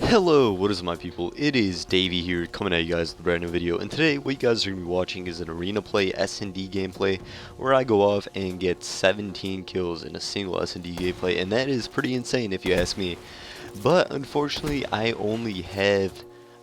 Hello, what is up my people? It is Davey here coming at you guys with a brand new video, and today what you guys are going to be watching is an arena play S&D gameplay where I go off and get 17 kills in a single S&D gameplay, and that is pretty insane if you ask me. But unfortunately I only have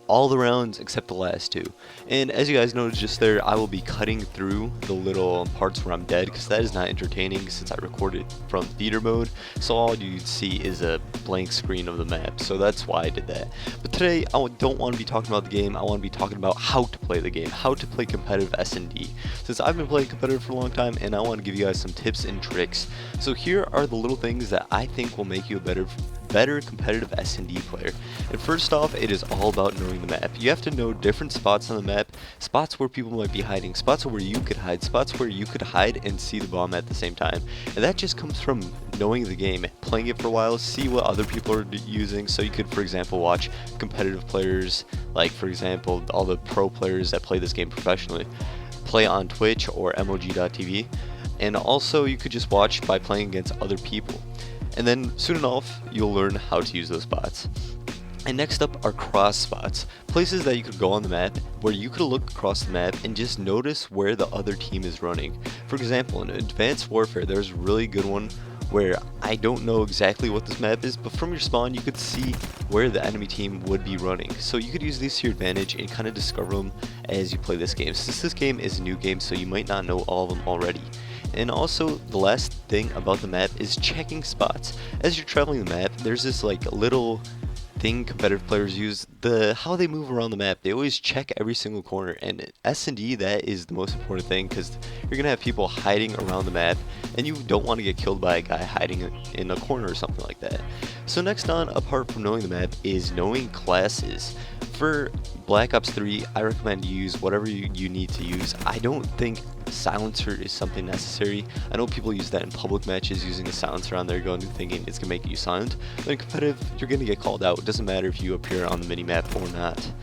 all the rounds except the last two. And as you guys noticed just there, I will be cutting through the little parts where I'm dead because that is not entertaining since I recorded from theater mode. So all you see is a blank screen of the map. So that's why I did that. But today I don't want to be talking about the game. I want to be talking about how to play the game, how to play competitive S&D. Since I've been playing competitive for a long time, and I want to give you guys some tips and tricks. So here are the little things that I think will make you a better competitive S&D player. And first off, it is all about knowing the map. You have to know different spots on the map, spots where people might be hiding, spots where you could hide, spots where you could hide and see the bomb at the same time. And that just comes from knowing the game, playing it for a while, see what other people are using. So you could, for example, watch competitive players, like for example, all the pro players that play this game professionally, play on Twitch or MOG.tv. And also you could just watch by playing against other people. And then soon enough, you'll learn how to use those spots. And next up are cross spots, places that you could go on the map where you could look across the map and just notice where the other team is running. For example, in Advanced Warfare, there's a really good one where I don't know exactly what this map is, but from your spawn you could see where the enemy team would be running. So you could use these to your advantage and kind of discover them as you play this game. Since this game is a new game, so you might not know all of them already. And also, the last thing about the map is checking spots. As you're traveling the map, there's this like little thing competitive players use, how they move around the map. They always check every single corner, and S&D, that is the most important thing, because you're gonna have people hiding around the map and you don't want to get killed by a guy hiding in a corner or something like that. So next on, apart from knowing the map, is knowing classes. For Black Ops 3, I recommend you use whatever you need to use. I don't think silencer is something necessary. I know people use that in public matches, using a silencer on their gun thinking it's gonna make you silent. But in competitive, you're gonna get called out. It doesn't matter if you appear on the minimap or not.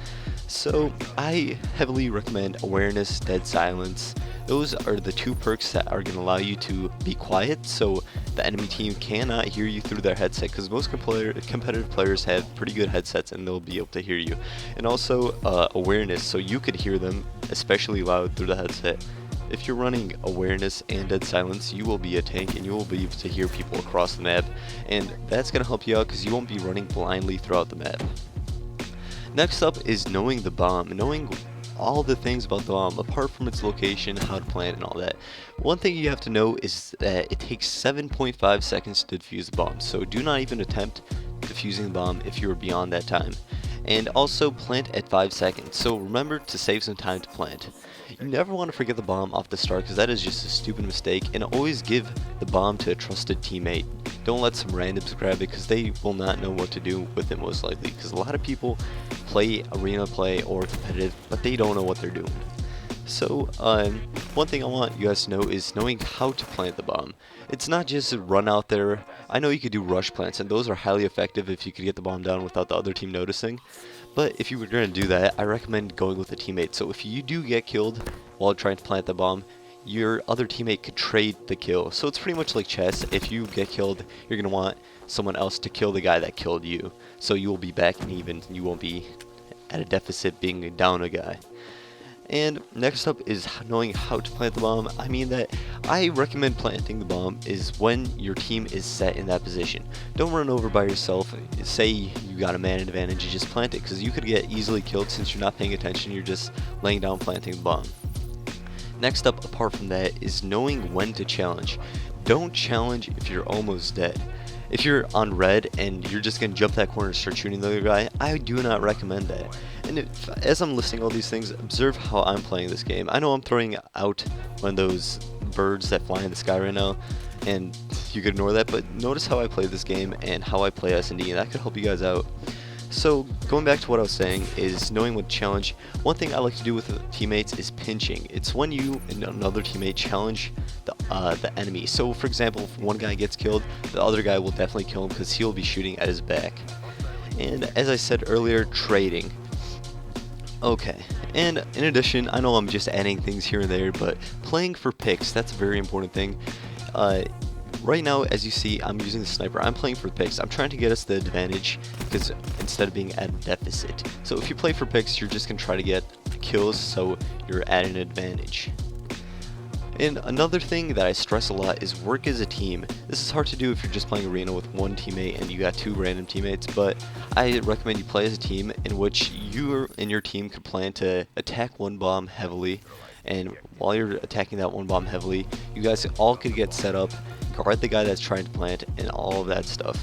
So I heavily recommend awareness, dead silence. Those are the two perks that are going to allow you to be quiet so the enemy team cannot hear you through their headset, because most competitive players have pretty good headsets and they'll be able to hear you. And also awareness, so you could hear them especially loud through the headset. If you're running awareness and dead silence, you will be a tank and you will be able to hear people across the map, and that's going to help you out because you won't be running blindly throughout the map. Next up is knowing the bomb, knowing all the things about the bomb apart from its location, how to plant, and all that. One thing you have to know is that it takes 7.5 seconds to defuse the bomb, so do not even attempt defusing the bomb if you are beyond that time. And also plant at 5 seconds, so remember to save some time to plant. You never want to forget the bomb off the start because that is just a stupid mistake, and always give the bomb to a trusted teammate. Don't let some randoms grab it because they will not know what to do with it most likely, because a lot of people play arena play or competitive but they don't know what they're doing. So one thing I want you guys to know is knowing how to plant the bomb. It's not just run out there. I know you could do rush plants, and those are highly effective if you could get the bomb down without the other team noticing. But if you were going to do that, I recommend going with a teammate. So if you do get killed while trying to plant the bomb, your other teammate could trade the kill. So it's pretty much like chess. If you get killed, you're going to want someone else to kill the guy that killed you. So you will be back and even. You won't be at a deficit being down a guy. And next up is knowing how to plant the bomb. I mean that I recommend planting the bomb is when your team is set in that position. Don't run over by yourself. Say you got a man advantage, you just plant it, because you could get easily killed since you're not paying attention, you're just laying down planting the bomb. Next up, apart from that, is knowing when to challenge. Don't challenge if you're almost dead. If you're on red and you're just going to jump that corner and start shooting the other guy, I do not recommend that. And as I'm listing all these things, observe how I'm playing this game. I know I'm throwing out one of those birds that fly in the sky right now, and you could ignore that, but notice how I play this game and how I play S&D, and that could help you guys out. So going back to what I was saying is knowing what to challenge. One thing I like to do with teammates is pinching. It's when you and another teammate challenge the enemy. So for example, if one guy gets killed, the other guy will definitely kill him because he'll be shooting at his back. And as I said earlier, trading. Okay, and in addition, I know I'm just adding things here and there, but playing for picks, that's a very important thing. Right now, as you see, I'm using the sniper. I'm playing for picks. I'm trying to get us the advantage because instead of being at a deficit. So if you play for picks, you're just going to try to get kills so you're at an advantage. And another thing that I stress a lot is work as a team. This is hard to do if you're just playing arena with one teammate and you got two random teammates, but I recommend you play as a team in which you and your team could plan to attack one bomb heavily, and while you're attacking that one bomb heavily, you guys all could get set up, guard the guy that's trying to plant, and all of that stuff.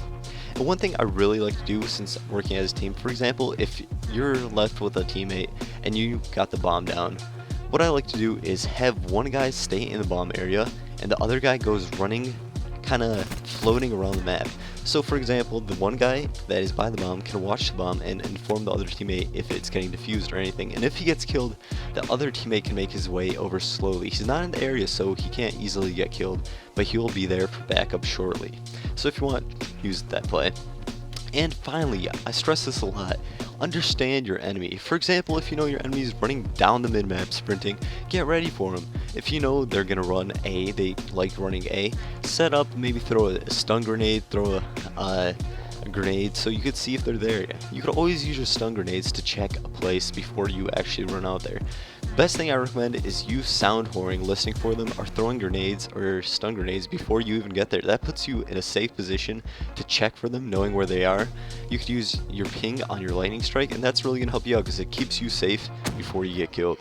And one thing I really like to do since working as a team, for example, if you're left with a teammate and you got the bomb down, what I like to do is have one guy stay in the bomb area and the other guy goes running, kind of floating around the map. So for example, the one guy that is by the bomb can watch the bomb and inform the other teammate if it's getting defused or anything. And if he gets killed, the other teammate can make his way over slowly. He's not in the area, so he can't easily get killed, but he will be there for backup shortly. So if you want, use that play. And finally, I stress this a lot, understand your enemy. For example, if you know your enemy is running down the mid-map sprinting, get ready for them. If you know they're going to run A, they like running A, set up, maybe throw a stun grenade, throw a grenade so you could see if they're there. You could always use your stun grenades to check a place before you actually run out there. Best thing I recommend is you sound whoring, listening for them, or throwing grenades or stun grenades before you even get there. That puts you in a safe position to check for them, knowing where they are. You could use your ping on your lightning strike, and that's really going to help you out because it keeps you safe before you get killed.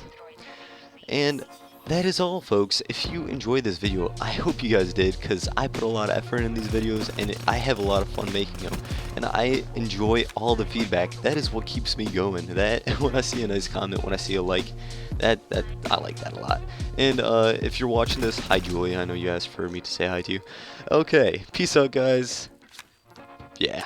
And that is all, folks. If you enjoyed this video, I hope you guys did, because I put a lot of effort in these videos and I have a lot of fun making them, and I enjoy all the feedback. That is what keeps me going. That when I see a nice comment, when I see a like, that I like that a lot. And if you're watching this, hi Julie, I know you asked for me to say hi to you. Okay, peace out, guys. Yeah.